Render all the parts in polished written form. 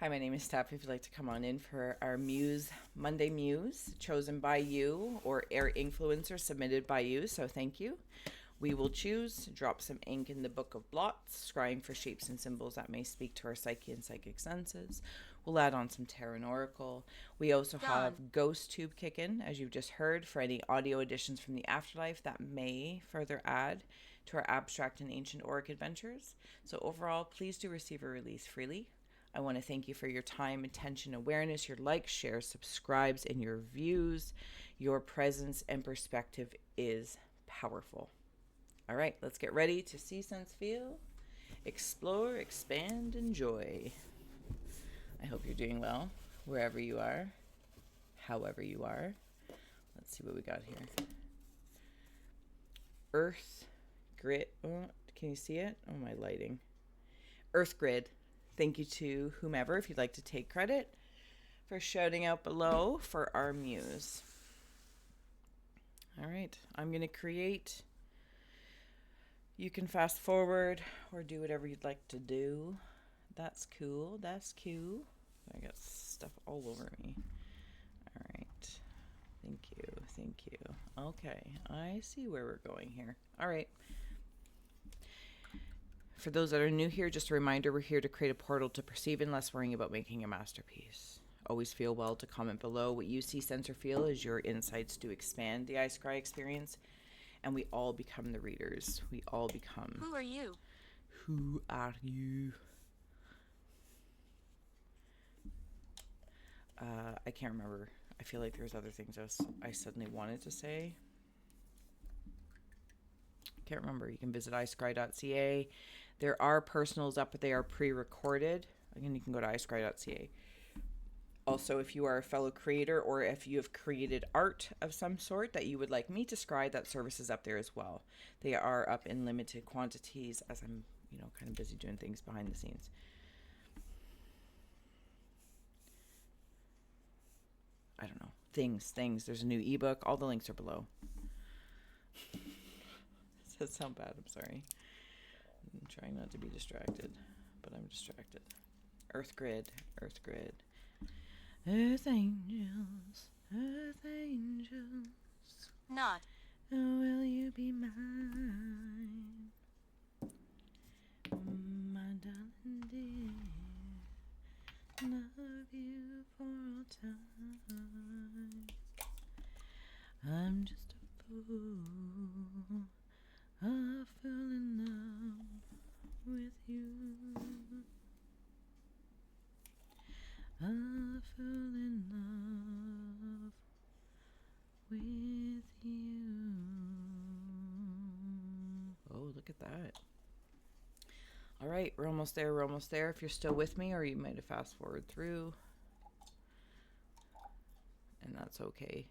Hi, my name is Steph. If you'd like to come on in for our Muse Monday Muse, chosen by you or air influencer submitted by you, so thank you. We will choose, drop some ink in the book of blots, scrying for shapes and symbols that may speak to our psyche and psychic senses. We'll add on some tarot and oracle. We also have Ghost Tube kicking, as you've just heard, for any audio additions from the afterlife that may further add to our abstract and ancient auric adventures. So overall, please do receive a release freely. I want to thank you for your time, attention, awareness, your likes, shares, subscribes, and your views. Your presence and perspective is powerful. All right, let's get ready to see, sense, feel, explore, expand, enjoy. I hope you're doing well, wherever you are, however you are. Let's see what we got here. Earth grid. Oh, can you see it? Oh, my lighting. Earth grid. Thank you to whomever, if you'd like to take credit, for shouting out below for our muse. All right, I'm going to create. You can fast forward or do whatever you'd like to do. That's cool. That's cute. I got stuff all over me. All right. Thank you. Thank you. Okay, I see where we're going here. All right. For those that are new here, just a reminder, we're here to create a portal to perceive and less worrying about making a masterpiece. Always feel well to comment below what you see, sense, or feel as your insights do expand the Scry experience, and we all become the readers. We all become. Who are you? Who are you? I can't remember. I feel like there's other things I suddenly wanted to say. Can't remember. You can visit iscry.ca. There are personals up, but they are pre-recorded. Again, you can go to iscry.ca. Also, if you are a fellow creator or if you have created art of some sort that you would like me to scry, that service is up there as well. They are up in limited quantities as I'm, kind of busy doing things behind the scenes. I don't know. Things. There's a new ebook. All the links are below. Does that sound bad? I'm sorry. I'm trying not to be distracted, but I'm distracted. Earth grid. Earth angels. Earth angels. Not. Oh, will you be mine? My darling dear. Love you for all time. I'm just a fool. I fell in love with you. I fell in love with you. Oh, look at that. All right, we're almost there. If you're still with me, or you might have fast forward through, and that's okay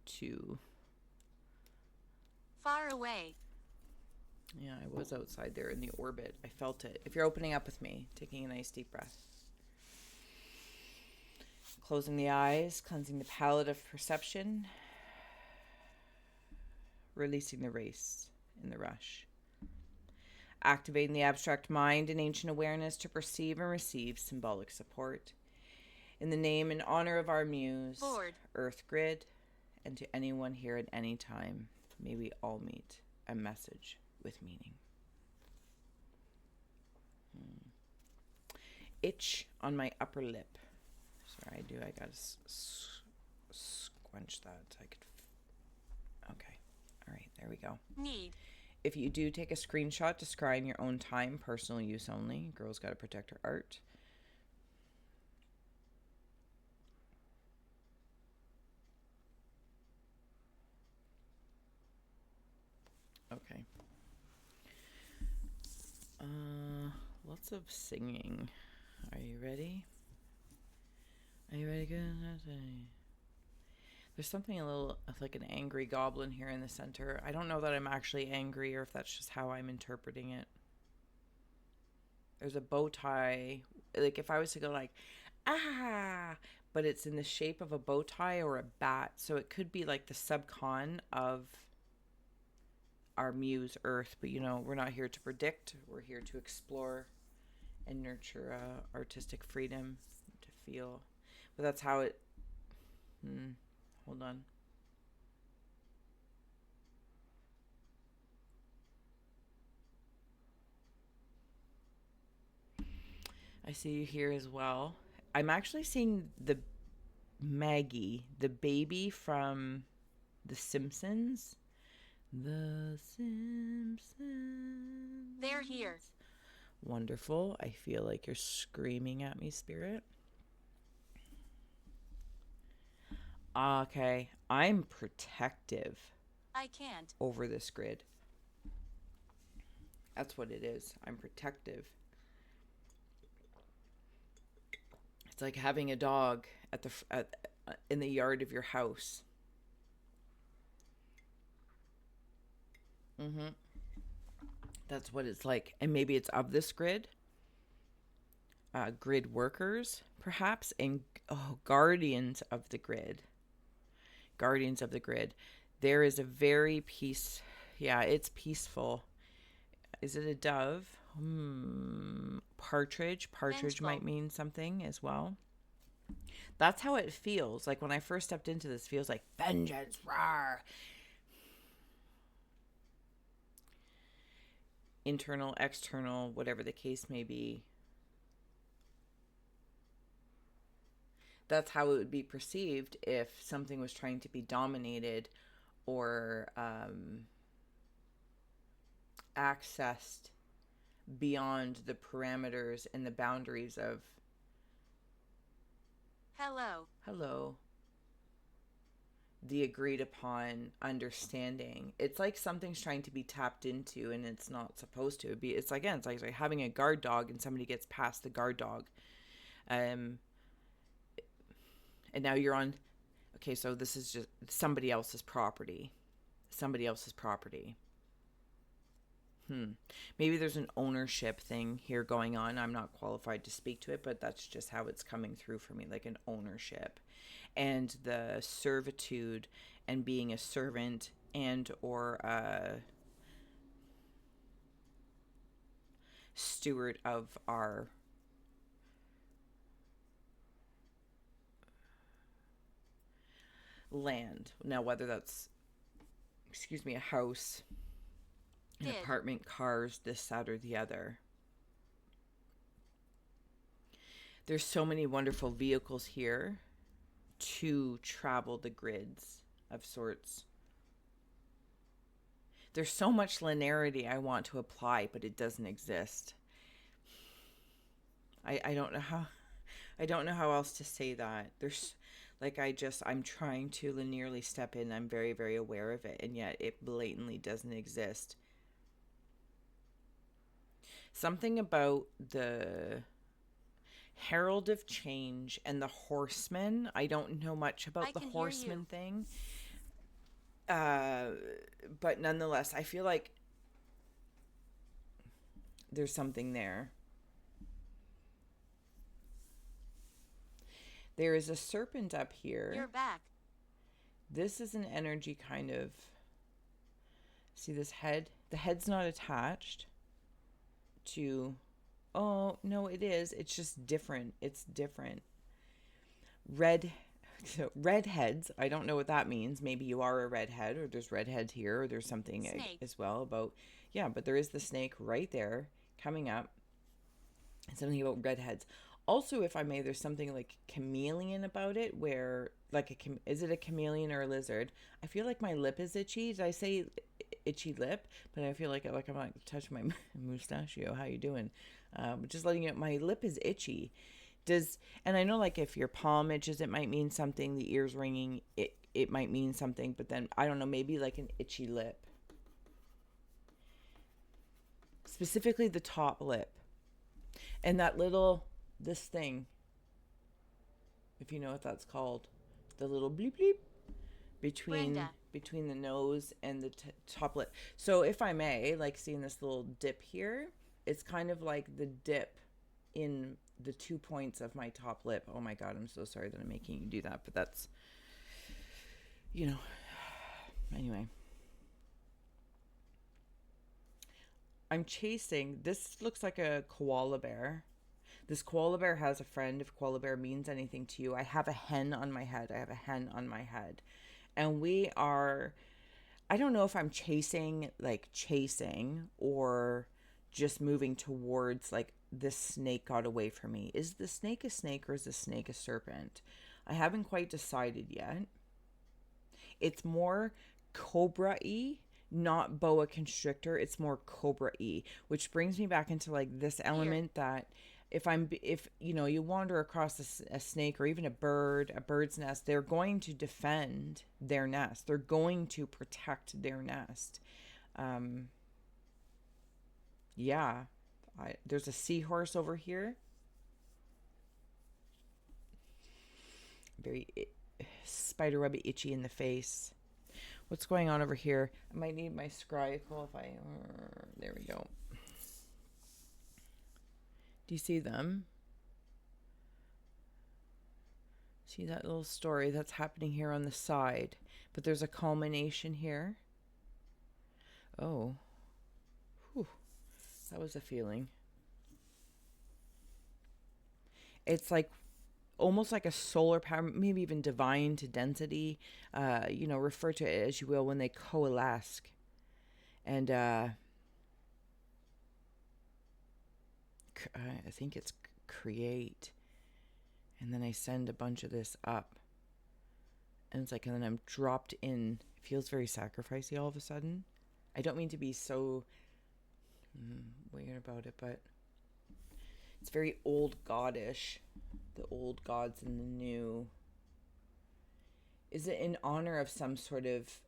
too. Far away. Yeah, I was outside there in the orbit. I felt it. If you're opening up with me, taking a nice deep breath. Closing the eyes, cleansing the palette of perception. Releasing the race in the rush. Activating the abstract mind and ancient awareness to perceive and receive symbolic support. In the name and honor of our muse, Lord. Earth Grid, and to anyone here at any time, may we all meet a message with meaning. Itch on my upper lip. Sorry, I gotta squench that. Okay. All right, there we go. Need. If you do take a screenshot to scry in your own time, personal use only. Girl's got to protect her art. Okay. Lots of singing. Are you ready? Are you ready? Good. There's something a little like an angry goblin here in the center. I don't know that I'm actually angry or if that's just how I'm interpreting it. There's a bow tie. Like if I was to go like, but it's in the shape of a bow tie or a bat. So it could be like the subcon of our muse Earth. But we're not here to predict. We're here to explore and nurture artistic freedom to feel. But that's how it. Hold on. I see you here as well. I'm actually seeing the Maggie, the baby from The Simpsons. The Simpsons. They're here. Wonderful. I feel like you're screaming at me, Spirit. Okay. I'm protective. I can't. Over this grid. That's what it is. I'm protective. It's like having a dog in the yard of your house. That's what it's like. And maybe it's of this grid. Grid workers, perhaps, and guardians of the grid. Guardians of the grid. There is a very it's peaceful. Is it a dove? Partridge. Partridge Vengeful. might mean something as well. That's how it feels. Like when I first stepped into this, feels like vengeance, rawr. Internal, external, whatever the case may be. That's how it would be perceived if something was trying to be dominated or accessed beyond the parameters and the boundaries of hello, the agreed upon understanding. It's like something's trying to be tapped into and it's not supposed to be. It's like having a guard dog and somebody gets past the guard dog, and now you're on. Okay, so this is just somebody else's property. Maybe there's an ownership thing here going on. I'm not qualified to speak to it, but that's just how it's coming through for me, like an ownership. And the servitude and being a servant and or a steward of our land. Now, whether that's, a house, an apartment, cars, this, that, or the other. There's so many wonderful vehicles here to travel the grids of sorts. There's so much linearity I want to apply, but it doesn't exist. I don't know how else to say that. There's I'm trying to linearly step in. I'm very, very aware of it, and yet it blatantly doesn't exist. Something about the Herald of Change and the Horseman. I don't know much about the Horseman thing. But nonetheless, I feel like there's something there. There is a serpent up here. You're back. This is an energy kind of... See this head? The head's not attached to... Oh, no, it is. It's just different. It's different. Redheads. I don't know what that means. Maybe you are a redhead, or there's redhead here, or there's something as well about... Yeah, but there is the snake right there coming up. And something about redheads. Also, if I may, there's something like chameleon about it, where is it a chameleon or a lizard? I feel like my lip is itchy. Did I say itchy lip? But I feel like I'm not touching my mustachio. How you doing? Just letting you know, my lip is itchy. And I know, like, if your palm itches, it might mean something. The ears ringing, it might mean something. But then I don't know, maybe like an itchy lip, specifically the top lip, and that little. This thing, if you know what that's called, the little bleep bleep between the nose and the top lip. So if I may, like, seeing this little dip here, it's kind of like the dip in the 2 points of my top lip. Oh my God, I'm so sorry that I'm making you do that, but that's, anyway. I'm chasing, this looks like a koala bear. This koala bear has a friend. If koala bear means anything to you, I have a hen on my head. I have a hen on my head. And we are, I don't know if I'm chasing or just moving towards like this snake got away from me. Is the snake a snake or is the snake a serpent? I haven't quite decided yet. It's more cobra-y, not boa constrictor. It's more cobra-y, which brings me back into like this element that if you wander across a snake or even a bird's nest, they're going to defend their nest. They're going to protect their nest. Yeah. There's a seahorse over here. Very spiderwebby itchy in the face. What's going on over here? I might need my scrying if I... there we go. Do you see them? See that little story that's happening here on the side? But there's a culmination here. Oh. Whew. That was a feeling. It's like almost like a solar power, maybe even divine to density. Refer to it as you will when they coalesce. And I think it's create. And then I send a bunch of this up. And it's like, and then I'm dropped in. It feels very sacrificey all of a sudden. I don't mean to be so weird about it, but it's very old godish. The old gods and the new. Is it in honor of some sort of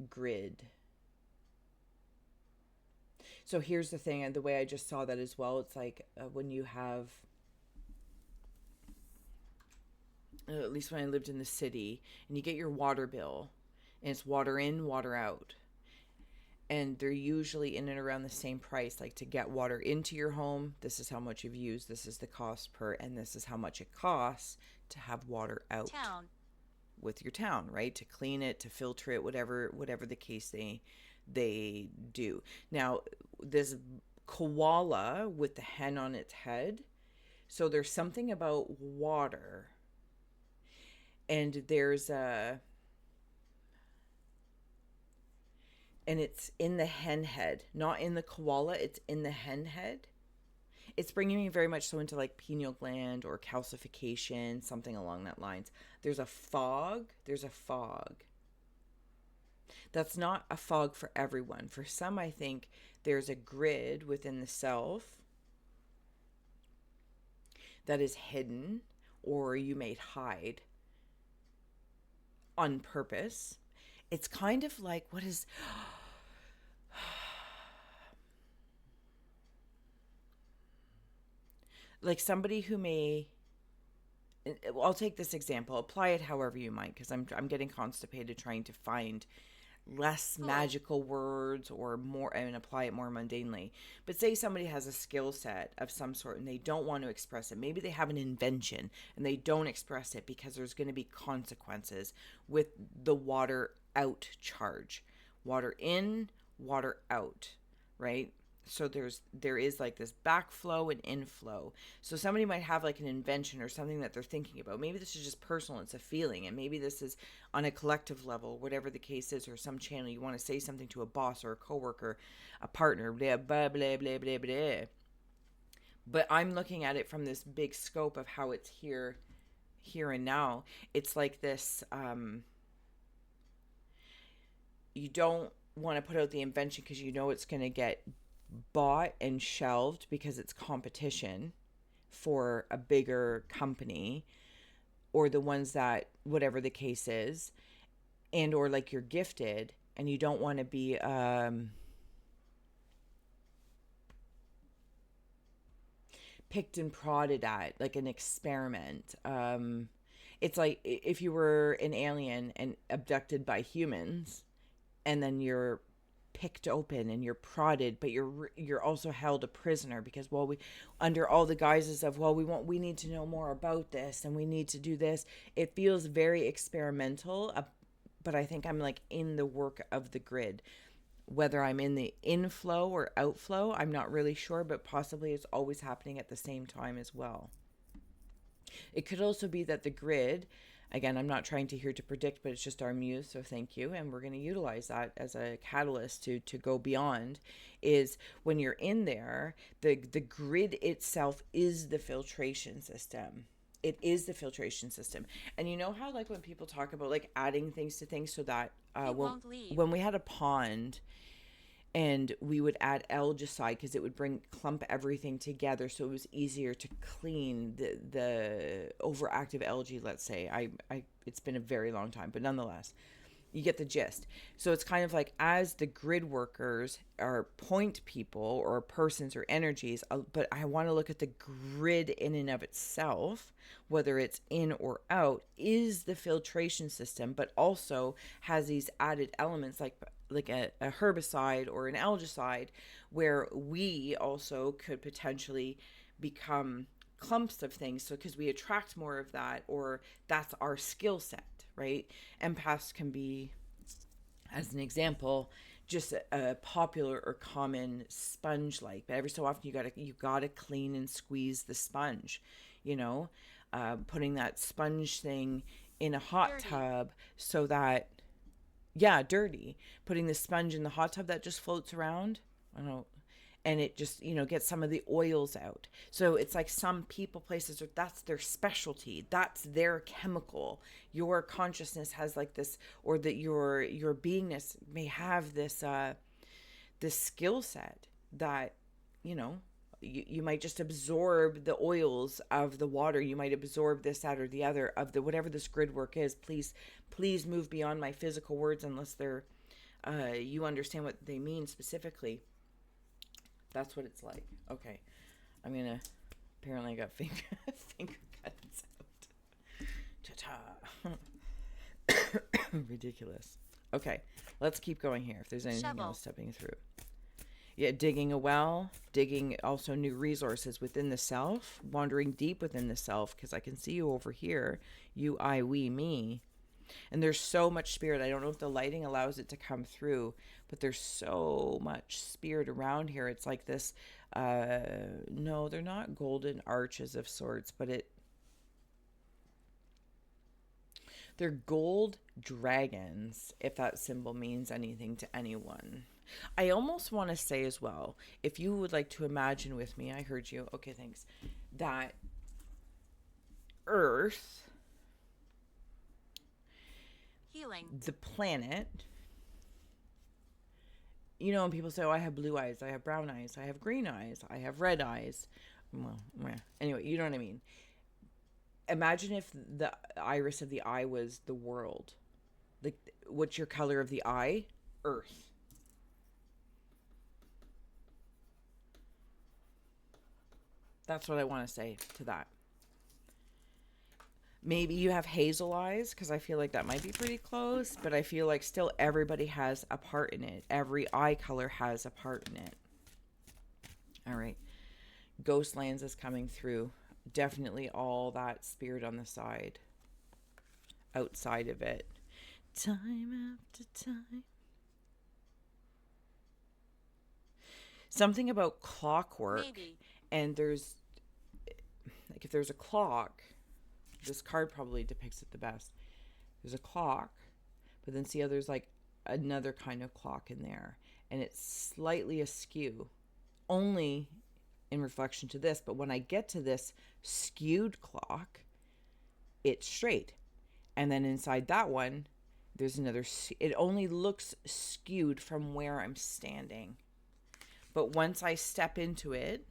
grid? So here's the thing, and the way I just saw that as well, it's like when you have, at least when I lived in the city, and you get your water bill, and it's water in, water out. And they're usually in and around the same price. Like to get water into your home, this is how much you've used, this is the cost per, and this is how much it costs to have water out with your town, right? To clean it, to filter it, whatever the case they do. Now, this koala with the hen on its head, so there's something about water, and there's a... and it's in the hen head, not in the koala. It's in the hen head. It's bringing me very much so into like pineal gland or calcification, something along that lines. There's a fog. That's not a fog for everyone. For some, I think there's a grid within the self that is hidden, or you may hide on purpose. It's kind of like, what is... like somebody who may... I'll take this example. Apply it however you might, because I'm getting constipated trying to find less magical words or more, and apply it more mundanely. But say somebody has a skill set of some sort and they don't want to express it. Maybe they have an invention and they don't express it because there's going to be consequences with the water out charge. Water in, water out, right? So there is like this backflow and inflow. So somebody might have like an invention or something that they're thinking about. Maybe this is just personal, it's a feeling, and maybe this is on a collective level, whatever the case is, or some channel you want to say something to a boss or a coworker, a partner, blah blah blah blah blah blah. But I'm looking at it from this big scope of how it's here and now. It's like this, you don't want to put out the invention because you know it's going to get bought and shelved because it's competition for a bigger company, or the ones that, whatever the case is, and or like you're gifted and you don't want to be picked and prodded at, like an experiment. It's like if you were an alien and abducted by humans, and then you're picked open and you're prodded, but you're also held a prisoner because, well, we, under all the guises of, well, we need to know more about this and we need to do this. It feels very experimental, but I think I'm like in the work of the grid. Whether I'm in the inflow or outflow, I'm not really sure, but possibly it's always happening at the same time as well. It could also be that the grid, again, I'm not trying to here to predict, but it's just our muse, so thank you. And we're going to utilize that as a catalyst to go beyond, is when you're in there, the grid itself is the filtration system. It is the filtration system. And you know how, like, when people talk about, like, adding things to things, so that when we had a pond and we would add algicide because it would clump everything together, so it was easier to clean the overactive algae, let's say. I it's been a very long time, but nonetheless, you get the gist. So it's kind of like, as the grid workers are point people or persons or energies, but I want to look at the grid in and of itself, whether it's in or out, is the filtration system, but also has these added elements like a herbicide or an algicide, where we also could potentially become clumps of things. So because we attract more of that, or that's our skill set, right? Empaths can be, as an example, just a popular or common sponge like, but every so often you gotta clean and squeeze the sponge, putting that sponge thing in a hot tub so that, yeah, dirty, putting the sponge in the hot tub that just floats around, I don't know, and it just, gets some of the oils out. So it's like some people, places, that's their specialty, that's their chemical. Your consciousness has like this, or that your beingness may have this this skill set that, you might just absorb the oils of the water. You might absorb this, that, or the other of the whatever this grid work is. Please move beyond my physical words unless they're you understand what they mean specifically. That's what it's like. Okay, I'm gonna. Apparently, I got finger cuts out. Ta-ta. Ridiculous. Okay, let's keep going here. If there's anything else stepping through. Yeah, digging a well, digging also new resources within the self, wandering deep within the self, because I can see you over here, you, I, we, me. And there's so much spirit. I don't know if the lighting allows it to come through, but there's so much spirit around here. It's like this, no, they're not golden arches of sorts, but they're gold dragons, if that symbol means anything to anyone. I almost want to say as well, if you would like to imagine with me, I heard you, okay, thanks, that Earth, healing, the planet, when people say, oh, I have blue eyes, I have brown eyes, I have green eyes, I have red eyes. Well, anyway, you know what I mean. Imagine if the iris of the eye was the world. Like, what's your color of the eye? Earth. That's what I want to say to that. Maybe you have hazel eyes, because I feel like that might be pretty close, but I feel like still everybody has a part in it. Every eye color has a part in it. All right. Ghost lands is coming through. Definitely all that spirit on the side. Outside of it. Time after time. Something about clockwork. maybe, And there's, like, if there's a clock, this card probably depicts it the best. There's a clock, but then see how there's like another kind of clock in there, and it's slightly askew, only in reflection to this. But when I get to this skewed clock, it's straight, and then inside that one, there's another. It only looks skewed from where I'm standing, but once I step into it,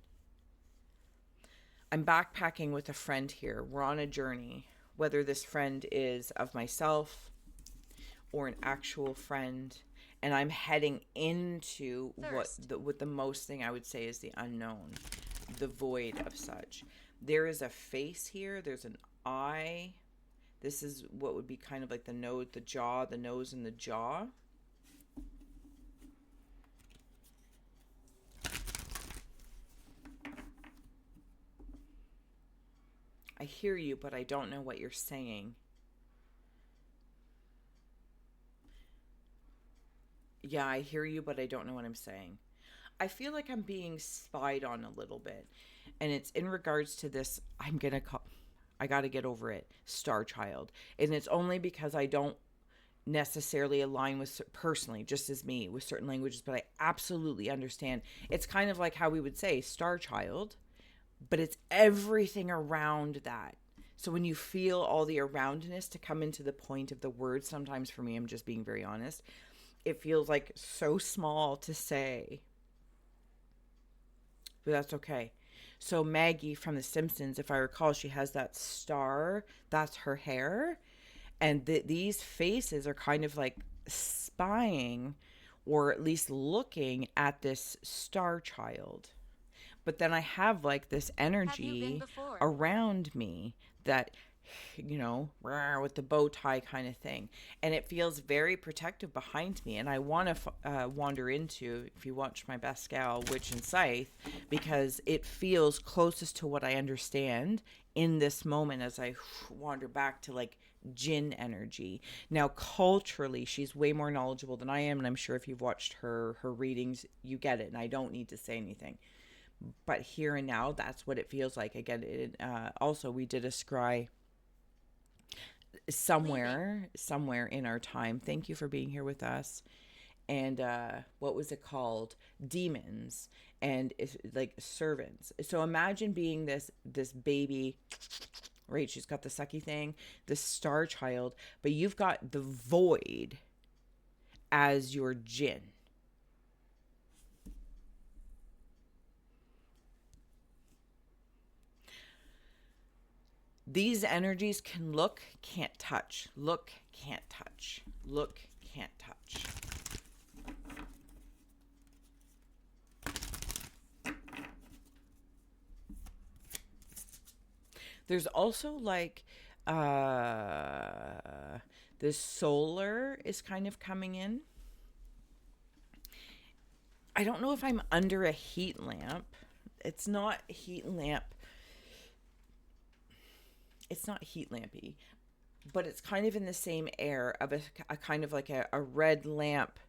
I'm backpacking with a friend here. We're on a journey, whether this friend is of myself or an actual friend, and I'm heading into what the most thing I would say is the unknown, the void of such. There is a face here. There's an eye. This is what would be kind of like the nose, the jaw, the nose and the jaw. I hear you, but I don't know what you're saying. Yeah, I hear you, but I don't know what I'm saying. I feel like I'm being spied on a little bit. And it's in regards to this, I'm going to call, I got to get over it, Star Child. And it's only because I don't necessarily align with, personally, just as me, with certain languages, but I absolutely understand. It's kind of like how we would say Star Child, but it's everything around that. So when you feel all the aroundness to come into the point of the word, sometimes for me, I'm just being very honest, it feels like so small to say, but that's okay. So Maggie from The Simpsons, if I recall, she has that star. That's her hair, and these faces are kind of like spying, or at least looking at this star child. But then I have like this Have you been energy before? around me that, with the bow tie kind of thing. And it feels very protective behind me. And I want to wander into, if you watch my best gal, Witch and Scythe, because it feels closest to what I understand in this moment as I wander back to like Jin energy. Now, culturally, she's way more knowledgeable than I am. And I'm sure if you've watched her readings, you get it. And I don't need to say anything, but here and now, that's what it feels like. Again, also we did a scry Leaving. somewhere in our time. Thank you for being here with us. And what was it called? Demons, and it's like servants. So imagine being this baby, right? She's got the sucky thing, the star child, but you've got the void as your Jin. These energies can look, can't touch. Look, can't touch. Look, can't touch. There's also like uh this solar is kind of coming in. I don't know if I'm under a heat lamp. It's not heat lamp. It's not heat lampy, but it's kind of in the same air of a kind of like a red lamp.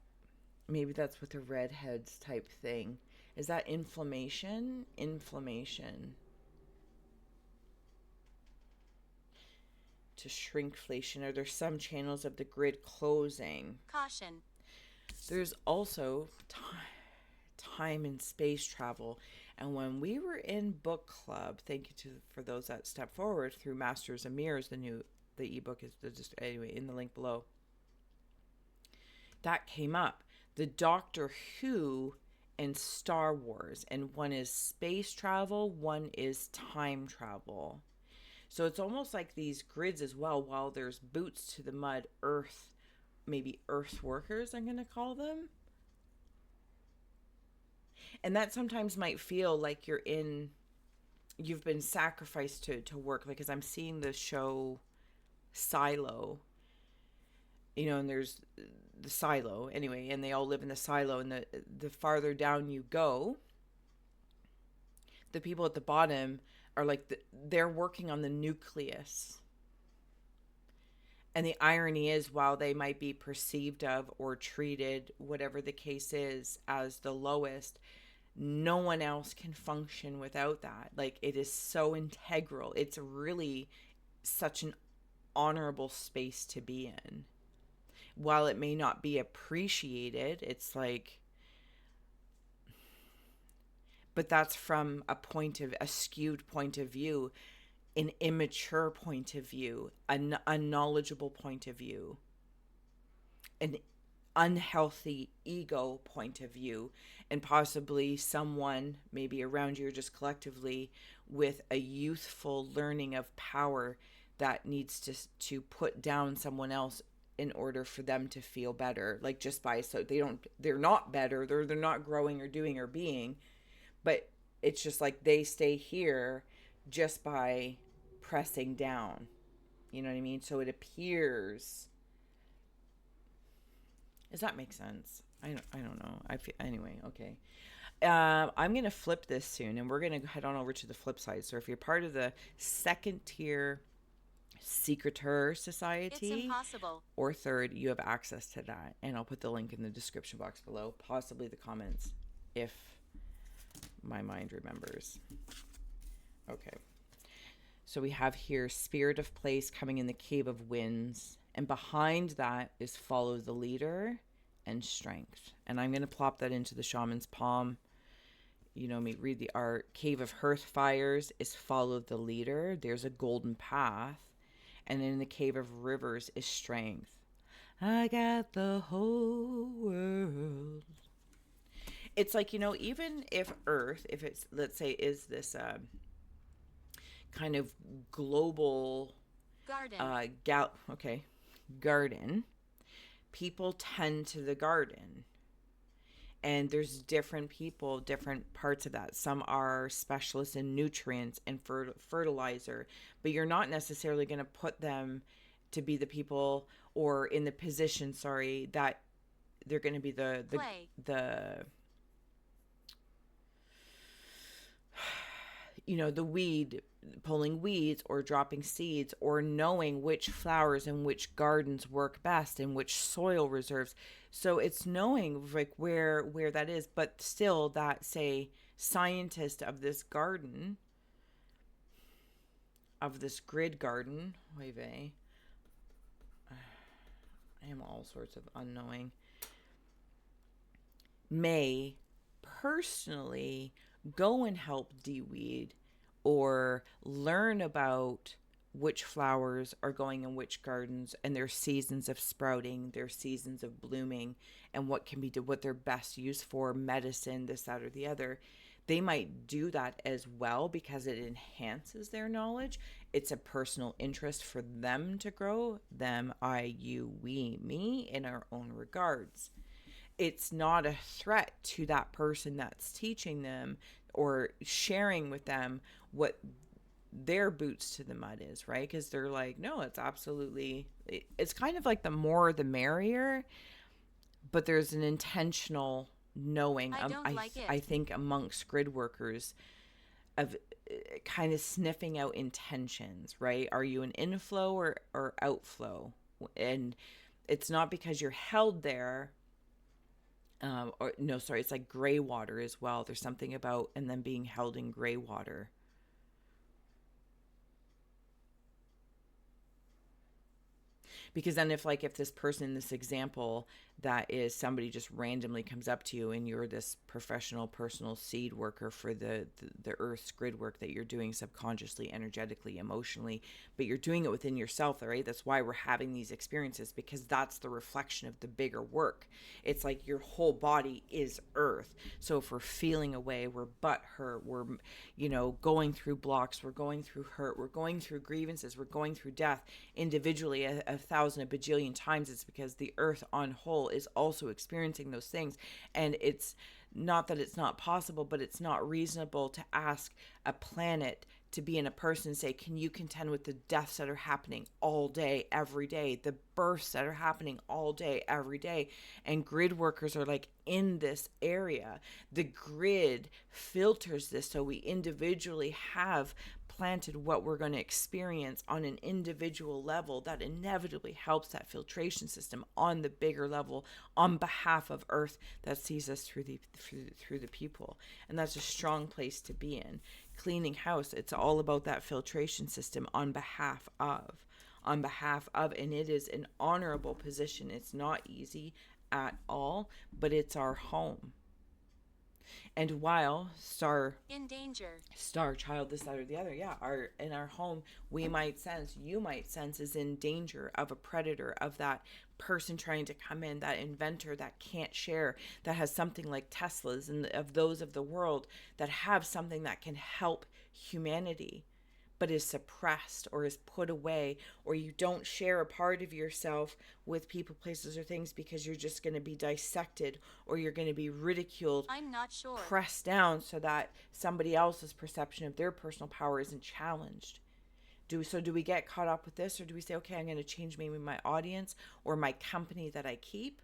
Maybe that's with the redheads type thing. Is that inflammation? Inflammation to shrinkflation. Are there some channels of the grid closing? Caution. There's also time and space travel. And when we were in book club, thank you for those that step forward through Masters and Mirrors, the ebook is just anyway in the link below. That came up. The Doctor Who and Star Wars, and one is space travel, one is time travel. So it's almost like these grids as well. While there's boots to the mud, earth, maybe earth workers, I'm going to call them. And that sometimes might feel like you've been sacrificed to work. Like, as I'm seeing the show Silo, and there's the silo anyway, and they all live in the silo. And the farther down you go, the people at the bottom are like they're working on the nucleus. And the irony is, while they might be perceived of or treated, whatever the case is, as the lowest, no one else can function without that. Like, it is so integral. It's really such an honorable space to be in. While it may not be appreciated, it's like, but that's from a skewed point of view, an immature point of view, an unknowledgeable point of view, an unhealthy ego point of view, and possibly someone maybe around you or just collectively with a youthful learning of power that needs to put down someone else in order for them to feel better, like just by, so they're not better, they're not growing or doing or being, but it's just like they stay here just by pressing down, you know what I mean? So it appears, does that make sense? I don't know. I feel anyway. Okay. I'm gonna flip this soon, and we're gonna head on over to the flip side. So if you're part of the second tier secreter It's society, impossible. or third, you have access to that. And I'll put the link in the description box below, possibly the comments, if my mind remembers. Okay. So we have here Spirit of Place coming in the Cave of Winds. And behind that is Follow the Leader and Strength. And I'm going to plop that into the shaman's palm. You know me, read the art. Cave of Hearth Fires is Follow the Leader. There's a golden path. And in the Cave of Rivers is Strength. I got the whole world. It's like, even if Earth, if it's, let's say, is this kind of global Garden. okay, garden, people tend to the garden. And there's different people, different parts of that. Some are specialists in nutrients and fertilizer, but you're not necessarily going to put them to be the people or in the position, sorry, that they're going to be the the weed, pulling weeds or dropping seeds or knowing which flowers and which gardens work best and which soil reserves. So it's knowing like where that is, but still that, say, scientist of this garden, of this grid garden, I am all sorts of unknowing, may personally go and help deweed or learn about which flowers are going in which gardens and their seasons of sprouting, their seasons of blooming, and what can be what they're best used for, medicine, this, that, or the other. They might do that as well because it enhances their knowledge. It's a personal interest for them to grow, them, I, you, we, me, in our own regards. It's not a threat to that person that's teaching them or sharing with them what their boots to the mud is, right? Because they're like, no, it's absolutely, it's kind of like the more the merrier, but there's an intentional knowing, I don't like I it. think amongst grid workers, of kind of sniffing out intentions, right? Are you an inflow or outflow? And it's not because you're held there, or no, sorry, it's like gray water as well. There's something about and then being held in gray water. Because then if this person in this example, that is somebody just randomly comes up to you and you're this professional personal seed worker for the earth's grid work that you're doing subconsciously, energetically, emotionally, but you're doing it within yourself, right? That's why we're having these experiences, because that's the reflection of the bigger work. It's like your whole body is earth. So if we're feeling away, we're butt hurt, we're going through blocks, we're going through hurt, we're going through grievances, we're going through death individually a thousand, a bajillion times, it's because the earth on whole is also experiencing those things. And it's not that it's not possible, but it's not reasonable to ask a planet to be in a person and say, can you contend with the deaths that are happening all day, every day, the births that are happening all day, every day? And grid workers are like in this area. The grid filters this so we individually have planted what we're going to experience on an individual level. That inevitably helps that filtration system on the bigger level on behalf of earth that sees us through the people. And that's a strong place to be in. Cleaning house, it's all about that filtration system on behalf of, and it is an honorable position. It's not easy at all, but it's our home. And while In danger. star child, this, that, or the other, yeah, in our home, we might sense, you might sense, is in danger of a predator, of that person trying to come in, that inventor that can't share, that has something like Teslas and of those of the world that have something that can help humanity, but is suppressed or is put away, or you don't share a part of yourself with people, places, or things because you're just going to be dissected, or you're going to be ridiculed, I'm not sure. pressed down, so that somebody else's perception of their personal power isn't challenged. Do we get caught up with this, or do we say, okay, I'm going to change maybe my audience or my company that I keep?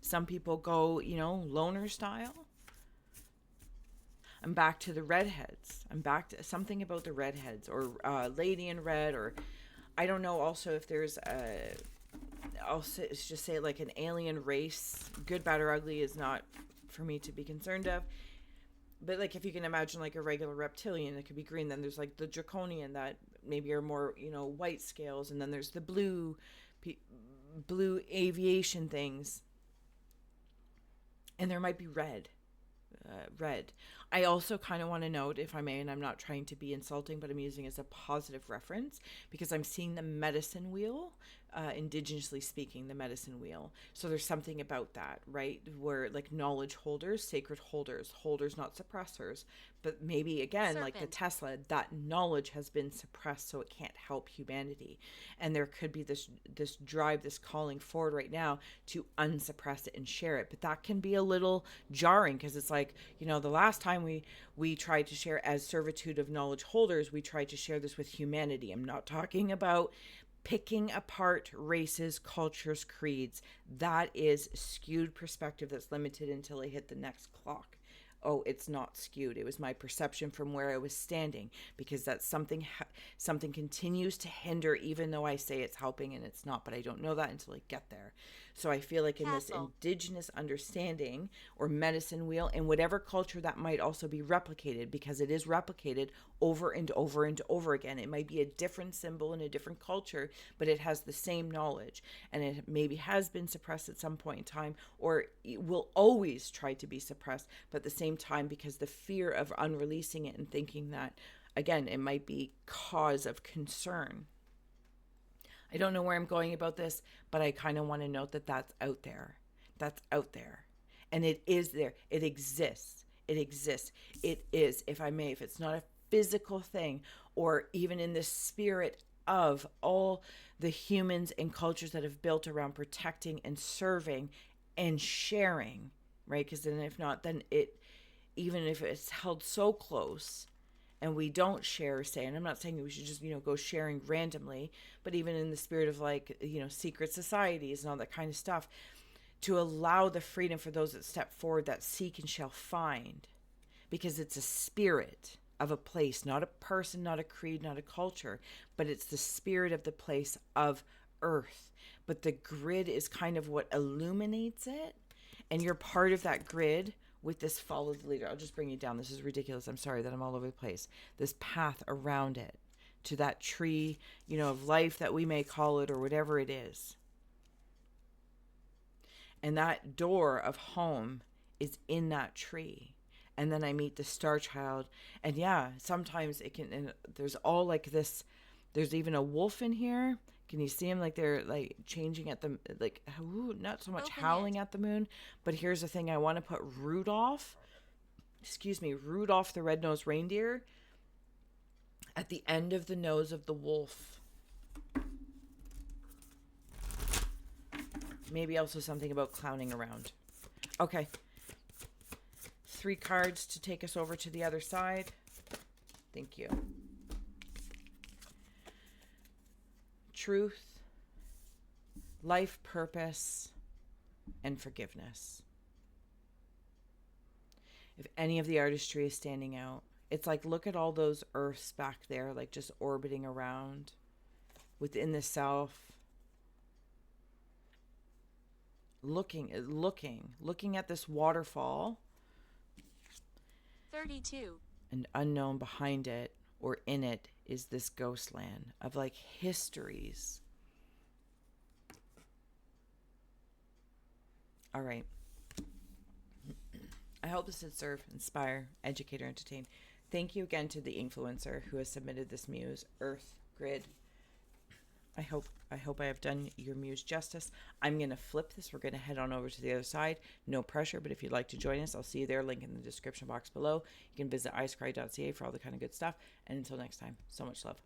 Some people go, loner style. I'm back to the redheads. I'm back to something about the redheads, or lady in red, or I don't know. Also, if there's just say like an alien race, good, bad, or ugly, is not for me to be concerned of. But like, if you can imagine like a regular reptilian, it could be green. Then there's like the draconian that maybe are more, white scales, and then there's the blue aviation things, and there might be red. I also kind of want to note, if I may, and I'm not trying to be insulting, but I'm using it as a positive reference because I'm seeing the medicine wheel, indigenously speaking, the medicine wheel. So there's something about that, right? Where like knowledge holders, sacred holders, not suppressors, but maybe again, Serpent. like the Tesla, that knowledge has been suppressed so it can't help humanity. And there could be this drive, this calling forward right now to unsuppress it and share it. But that can be a little jarring because it's like, the last time we tried to share as servitude of knowledge holders, we tried to share this with humanity. I'm not talking about picking apart races, cultures, creeds. That is skewed perspective that's limited until I hit the next clock. Oh, it's not skewed. It was my perception from where I was standing, because that's something continues to hinder, even though I say it's helping and it's not, but I don't know that until I get there. So I feel like in this indigenous understanding or medicine wheel, in whatever culture that might also be replicated, because it is replicated over and over and over again. It might be a different symbol in a different culture, but it has the same knowledge, and it maybe has been suppressed at some point in time, or it will always try to be suppressed, but at the same time, because the fear of unreleasing it and thinking that, again, it might be cause of concern. I don't know where I'm going about this, but I kind of want to note that that's out there. That's out there. And it is there. It exists. It exists. It is, if I may, if it's not a physical thing, or even in the spirit of all the humans and cultures that have built around protecting and serving and sharing, right? Because then if not, then it, even if it's held so close and we don't share, say, and I'm not saying we should just, go sharing randomly, but even in the spirit of like, secret societies and all that kind of stuff, to allow the freedom for those that step forward, that seek and shall find, because it's a spirit of a place, not a person, not a creed, not a culture, but it's the spirit of the place of earth. But the grid is kind of what illuminates it, and you're part of that grid with this follow the leader. I'll just bring you down. This is ridiculous. I'm sorry that I'm all over the place. This path around it to that tree, of life that we may call it, or whatever it is. And that door of home is in that tree. And then I meet the star child. And yeah, sometimes it can, and there's all like this, there's even a wolf in here. Can you see him? Like they're like changing at the, like, not so much howling at the moon, but here's the thing. I want to put Rudolph the red-nosed reindeer at the end of the nose of the wolf. Maybe also something about clowning around. Okay. 3 cards to take us over to the other side. Thank you. Truth, life purpose, and forgiveness. If any of the artistry is standing out, it's like, look at all those earths back there, like just orbiting around within the self. Looking at this waterfall. 32. And unknown behind it, or in it, is this ghost land of like histories. All right. I hope this would serve, inspire, educate, or entertain. Thank you again to the influencer who has submitted this muse, Earth Grid. I hope I have done your muse justice. I'm going to flip this. We're going to head on over to the other side. No pressure, but if you'd like to join us, I'll see you there. Link in the description box below. You can visit iscry.ca for all the kind of good stuff. And until next time, so much love.